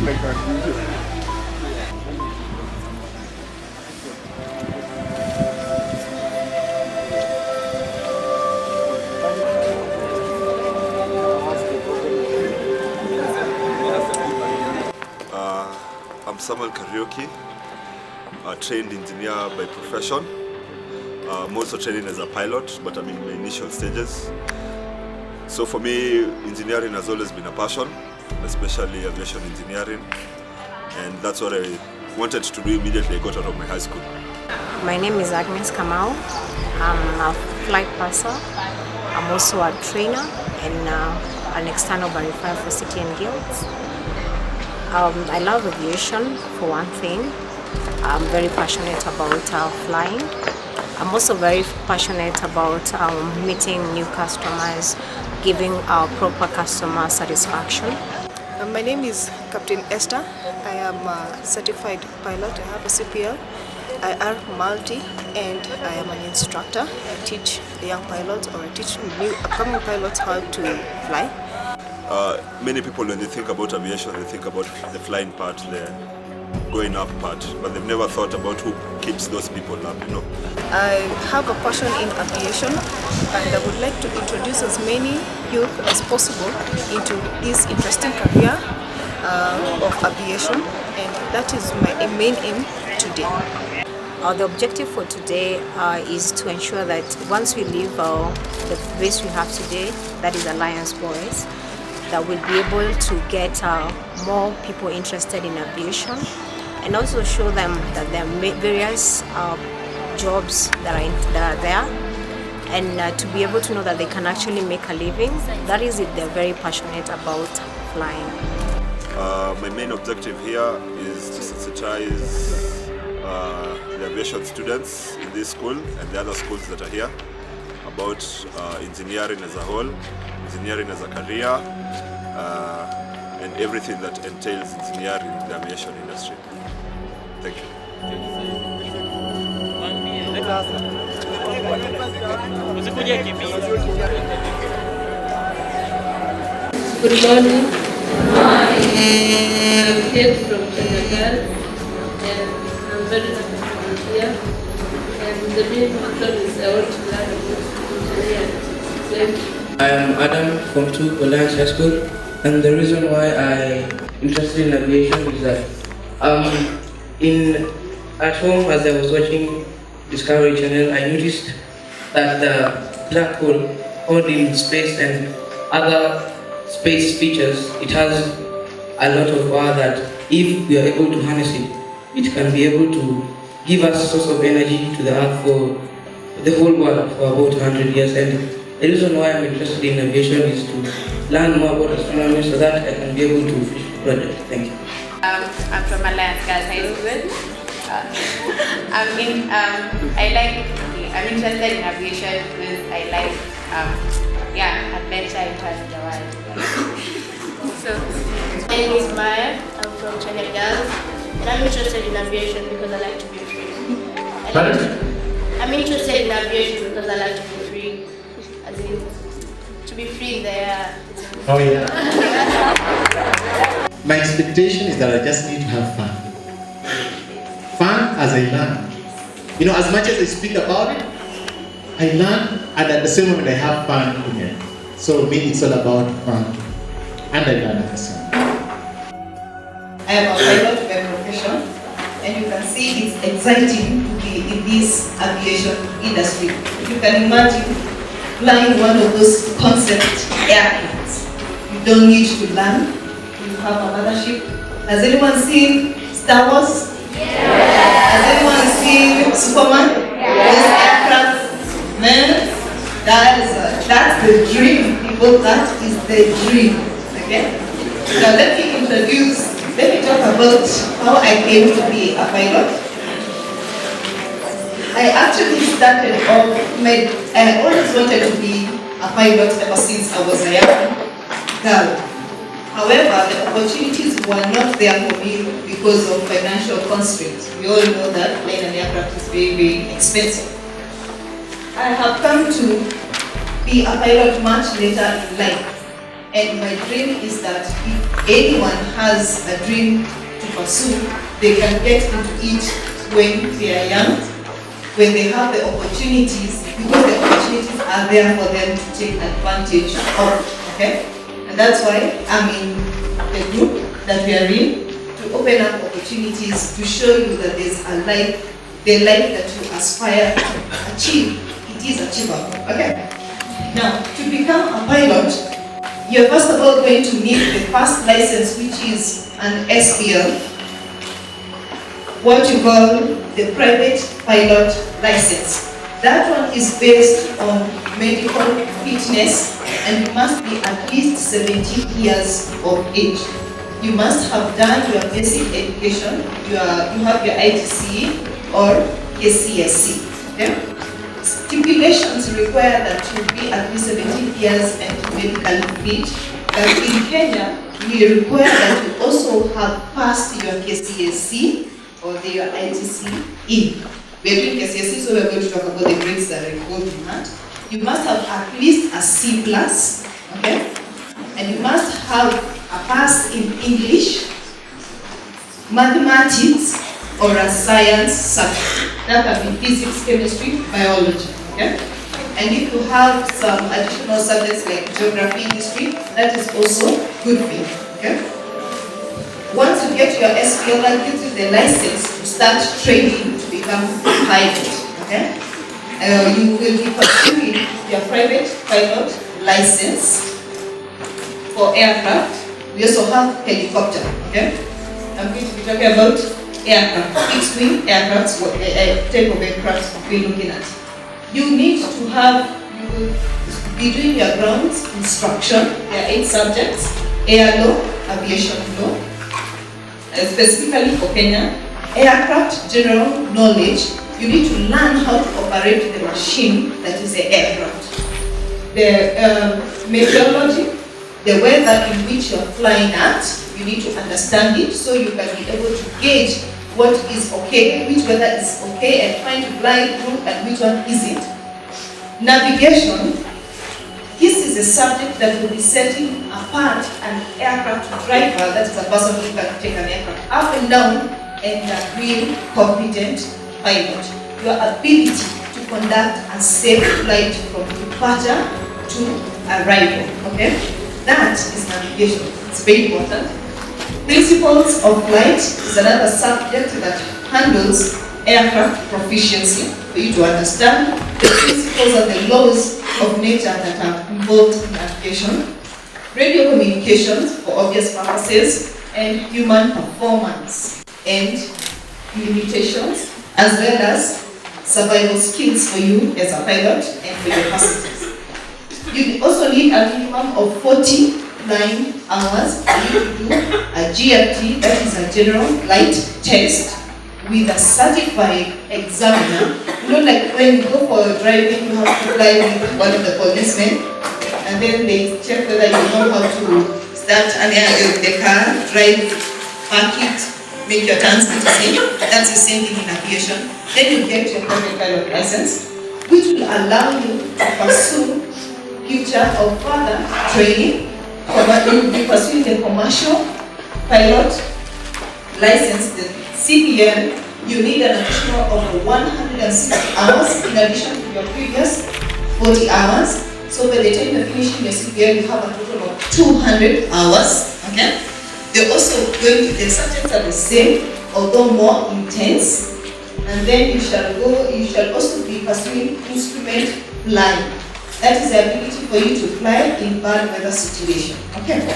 I'm Samuel Karaoke, a trained engineer by profession. I'm also training as a pilot, but I'm in my initial stages. So for me, engineering has always been a passion, especially aviation engineering, and that's what I wanted to do immediately I got out of my high school. My name is Agnes Kamau. I'm a flight purser. I'm also a trainer and an external verifier for City and Guilds. I love aviation for one thing. I'm very passionate about flying. I'm also very passionate about meeting new customers, giving proper customer satisfaction. My name is Captain Esther. I am a certified pilot. I have a CPL. I am multi and I am an instructor. I teach young pilots or I teach new upcoming pilots how to fly. Many people, when they think about aviation, they think about the flying part, the going up part, but they've never thought about who keeps those people up, you know. I have a passion in aviation and I would like to introduce as many youth as possible into this interesting career of aviation, and that is my main aim today. The objective for today is to ensure that once we leave the base we have today, that is Alliance Boys, that we'll be able to get more people interested in aviation and also show them that there are various jobs that are there, and to be able to know that they can actually make a living. That is it, they're very passionate about flying. My main objective here is to sensitize the aviation students in this school and the other schools that are here about engineering as a whole, engineering as a career, and everything that entails engineering in the aviation industry. Thank you. Good morning. I'm Kate from Senegal, and I'm very happy to be here. And the main reason is I want to learn about engineering. I am Adam from 2 Alliance High School, and the reason why I'm interested in aviation is that at home as I was watching Discovery Channel, I noticed that the black hole found in space and other space features, it has a lot of power that if we are able to harness it, it can be able to give us a source of energy to the earth for the whole world for about 100 years. And the reason why I'm interested in aviation is to learn more about astronomy so that I can be able to finish the project. Thank you. I'm from Alliance Girls High School. I'm interested in aviation because I like adventure in terms the world. So, my name is Maya. I'm from Channel Girls, and I'm interested in aviation because I like to be free. I'm interested in aviation because I like to be free, as in to be free in the air. Oh yeah. My expectation is that I just need to have fun. Fun as I learn. You know, as much as I speak about it, I learn, and at the same moment I have fun in it. So me, it's all about fun, and I learn at the same time. I am a pilot by profession, and you can see it's exciting to be in this aviation industry. You can imagine flying one of those concept airplanes. You don't need to learn. You have a mothership. Has anyone seen Star Wars? Yes. Has anyone seen Superman? Yes. Aircraft? Man, that's the dream, people. That is the dream. Okay? Now let me talk about how I came to be a pilot. I actually started off, I always wanted to be a pilot ever since I was a young girl. However, the opportunities were not there for me because of financial constraints. We all know that flying an aircraft is very, very expensive. I have come to be a pilot much later in life. And my dream is that if anyone has a dream to pursue, they can get into it when they are young, when they have the opportunities, because the opportunities are there for them to take advantage of, okay? And that's why I'm in the group that we are in, to open up opportunities to show you that there's a life, the life that you aspire to achieve, it is achievable, okay? Now, to become a pilot, you're first of all going to need the first license, which is an SPL, what you call the private pilot license. That one is based on medical fitness, and you must be at least 17 years of age. You must have done your basic education, you have your ITC or KCSE. Okay? Stipulations require that you be at least 17 years and medically fit. But in Kenya, we require that you also have passed your KCSE or your ITC in. We're doing KCSE, so we're going to talk about the grades that are involved in that. You must have at least a C+, okay? And you must have a pass in English, mathematics, or a science subject. That can be physics, chemistry, biology, okay? And if you have some additional subjects like geography, history, that is also good for you, okay? Once you get your SPL, that gives you the license to start training to become a pilot, okay? You will be pursuing your private pilot license for aircraft. We also have helicopter, okay? I'm going to be talking about aircraft, fixed-wing aircraft, what type of aircraft we're looking at. You need to have, you will be doing your ground instruction. There are 8 subjects: air law, aviation law, specifically for Kenya, aircraft general knowledge. You need to learn how to operate the machine that is the aircraft. The meteorology, the weather in which you're flying at, you need to understand it so you can be able to gauge what is okay, which weather is okay, and trying to fly through, and which one isn't. Navigation, this is a subject that will be setting apart an aircraft driver, that is a person who can take an aircraft up and down, and a real competent pilot. Your ability to conduct a safe flight from departure to arrival, okay? That is navigation. It's very important. Principles of flight is another subject that handles aircraft proficiency, for you to understand the principles and the laws of nature that are involved in navigation. Radio communications, for obvious purposes, and human performance and limitations, as well as survival skills for you as a pilot and for your passengers. You also need a minimum of 40 flying hours for you to do a GFT, that is a general flight test, with a certified examiner. You know, like when you go for driving, you have to fly with one of the policemen, and then they check whether you know how to start the car, drive, park it, make your turns, etc. That's the same thing in aviation. Then you get your private pilot license, which will allow you to pursue future or further training. You will be pursuing the commercial pilot license, the CPL. You need an additional of 160 hours in addition to your previous 40 hours. So by the time you're finishing your CPL, you have a total of 200 hours. Okay? They're also going to, the subjects are the same, although more intense. And then you shall also be pursuing instrument flying. That is the ability for you to fly in bad weather situation. Okay?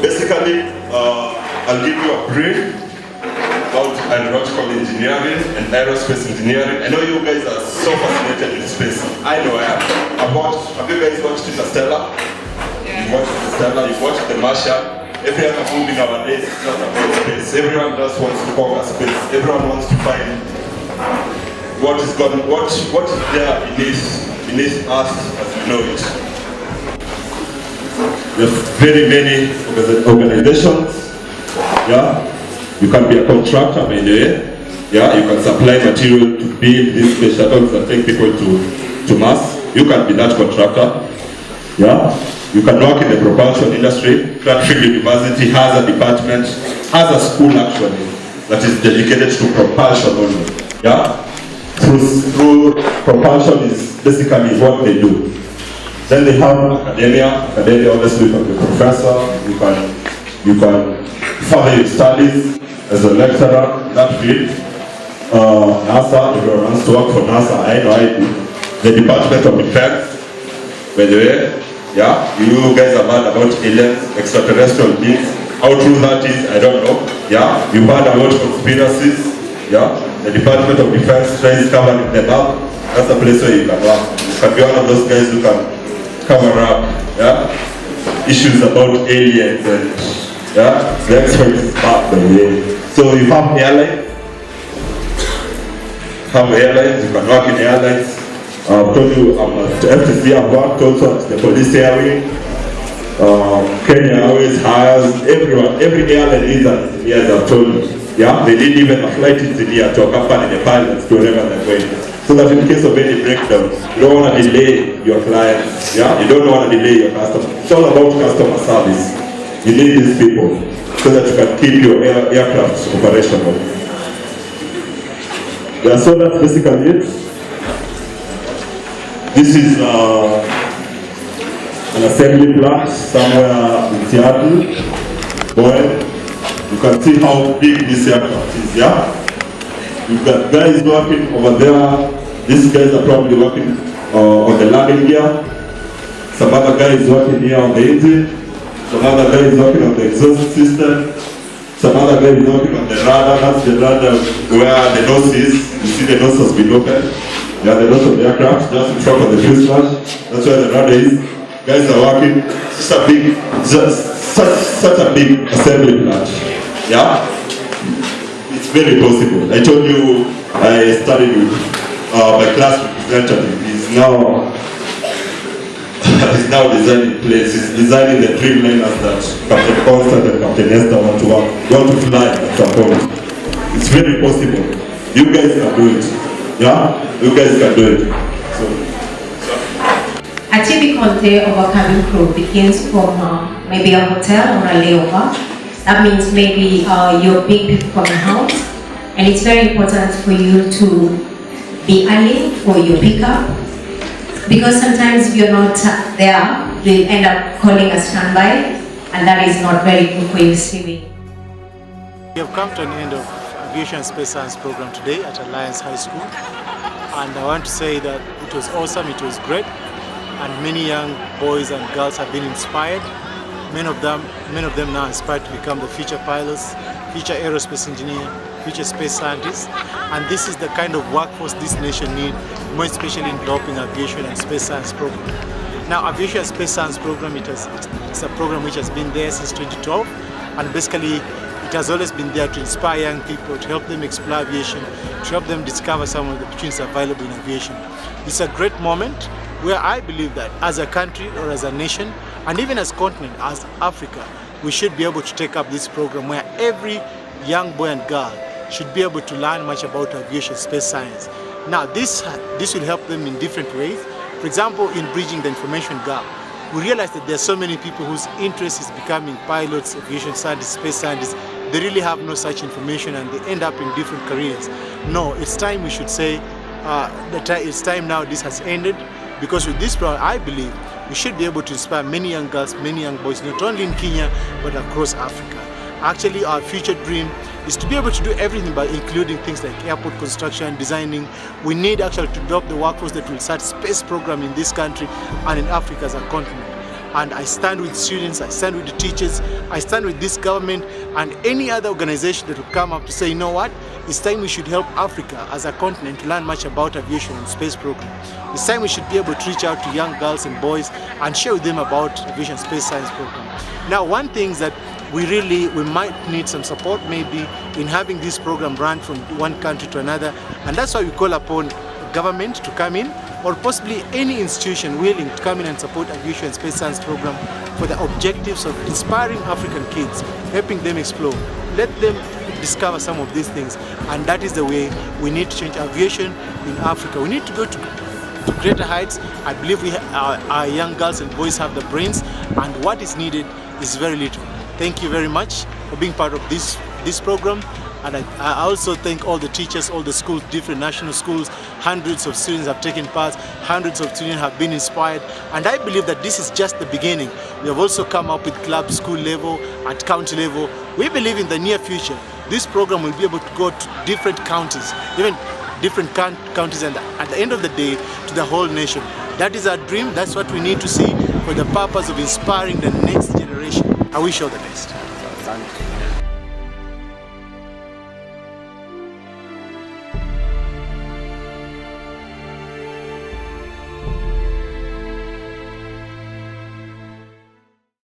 Basically, I'll give you a brief about aeronautical engineering and aerospace engineering. I know you guys are so fascinated with space. I know I am. Have you guys watched Interstellar? Yeah. You've watched Interstellar, you've watched The Martian. Every other movie nowadays is not about space. Everyone just wants to conquer space. Everyone wants to find what is there beneath us as we know it. There's very many organizations. Yeah, you can be a contractor by the way. Yeah, you can supply material to build these space shuttles that take people to Mars. You can be that contractor. Yeah. You can work in the propulsion industry. Cranfield University has a department, has a school actually, that is dedicated to propulsion only. Yeah? Through propulsion is basically what they do. Then they have academia. Academia, obviously, you can be a professor. You can further your studies as a lecturer in that field. NASA, everyone wants to work for NASA. I know I do. The Department of Defense, by the way, yeah, you guys have heard about aliens, extraterrestrial beings. How true that is, I don't know. Yeah, you've heard about conspiracies. Yeah, the Department of Defense tries covering them up. That's a place where you can work. You can be one of those guys who can cover up, yeah, issues about aliens and yeah, the experts back the way. So you have airlines. You can work in airlines. I've told you I'm at FTC, I've worked also at the police airway. Kenya Airways hires everyone, every airline needs an engineer, as I've told you. Yeah, they need even a flight engineer to accompany the pilots to wherever they're going. So that in case of any breakdown, you don't want to delay your clients. Yeah, you don't want to delay your customer. It's all about customer service. You need these people so that you can keep your aircraft operational. Yeah, so that's basically it. This is an assembly plant somewhere in Seattle. Boy, you can see how big this aircraft is, yeah? You've got guys working over there. These guys are probably working on the landing gear. Some other guys working here on the engine. Some other guys working on the exhaust system. Some other guys working on the radar. That's the radar where the nose is. You see the nose has been open. Yeah, the nose of the aircraft, just in front of the fuselage. That's where the radar is. Guys are working. Such a big assembly plant. Yeah? It's very possible. I told you I studied with my class representative. He's now designing planes. He's designing the Dreamliners that Captain Constant and Captain Esther want to fly at some point. It's very possible. You guys can do it. Yeah? You guys can do it. A typical day of a cabin crew begins from maybe a hotel or a layover. That means maybe you're big people coming out, and it's very important for you to be early for your pickup, because sometimes if you're not there, you'll end up calling a standby, and that is not very good for your CV. We have come to an end of Aviation Space Science program today at Alliance High School, and I want to say that it was awesome, it was great, and many young boys and girls have been inspired. Many of them now inspired to become the future pilots, future aerospace engineer, future space scientists, and this is the kind of workforce this nation needs, more especially in developing aviation and space science program. Now, Aviation and Space Science program, it's a program which has been there since 2012, and basically it has always been there to inspire young people, to help them explore aviation, to help them discover some of the opportunities available in aviation. It's a great moment where I believe that as a country or as a nation, and even as a continent, as Africa, we should be able to take up this program where every young boy and girl should be able to learn much about aviation space science. Now this will help them in different ways. For example, in bridging the information gap, we realize that there are so many people whose interest is becoming pilots, aviation scientists, space scientists. They really have no such information and they end up in different careers. No, it's time we should say, it's time now this has ended, because with this program, I believe we should be able to inspire many young girls, many young boys, not only in Kenya, but across Africa. Actually, our future dream is to be able to do everything by including things like airport construction, designing. We need actually to develop the workforce that will start space program in this country and in Africa as a continent. And I stand with students, I stand with the teachers, I stand with this government and any other organization that will come up to say, you know what, it's time we should help Africa as a continent to learn much about aviation and space program. It's time we should be able to reach out to young girls and boys and share with them about aviation space science program. Now, one thing is that we might need some support maybe in having this program run from one country to another, and that's why we call upon government to come in, or possibly any institution willing to come in and support aviation and space science program for the objectives of inspiring African kids, helping them explore, let them discover some of these things. And that is the way we need to change aviation in Africa. We need to go to to greater heights. I believe our young girls and boys have the brains, and what is needed is very little. Thank you very much for being part of this program. And I also thank all the teachers, all the schools, different national schools. Hundreds of students have taken part, hundreds of students have been inspired, and I believe that this is just the beginning. We have also come up with club school level, at county level. We believe in the near future, this program will be able to go to different counties, even different counties, and at the end of the day, to the whole nation. That is our dream, that's what we need to see for the purpose of inspiring the next generation. I wish you all the best. Thank you.